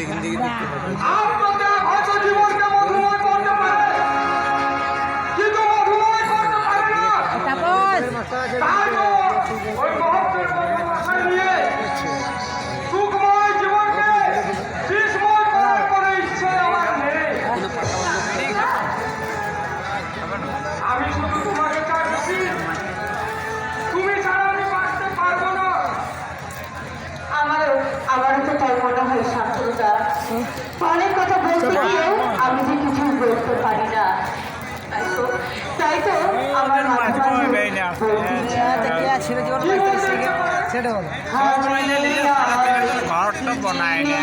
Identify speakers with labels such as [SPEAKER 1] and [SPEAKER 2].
[SPEAKER 1] হিন্দি
[SPEAKER 2] আপনাদের হয়তো জীবনকে মধুময় করতে পারে, কিন্তু মধুময় করতে পারে না। তাই তো ওই মহত্বের কথা মাথায় নিয়ে সুখময় জীবনকে বিষময় করার কোনো ইচ্ছে আমার নেই। আমি শুধু তোমাকে চাইছি, তুমি ছাড়া আমি বাঁচতে পারবো না।
[SPEAKER 3] আমারও তো তাই মনে হয় শান্তনুদা। অনেক কথা বলতে গিয়েও আমি যে কিছু বলতে পারি না। তাই তো আমার মাঝে মাঝে
[SPEAKER 1] ঘরটা বনায় না।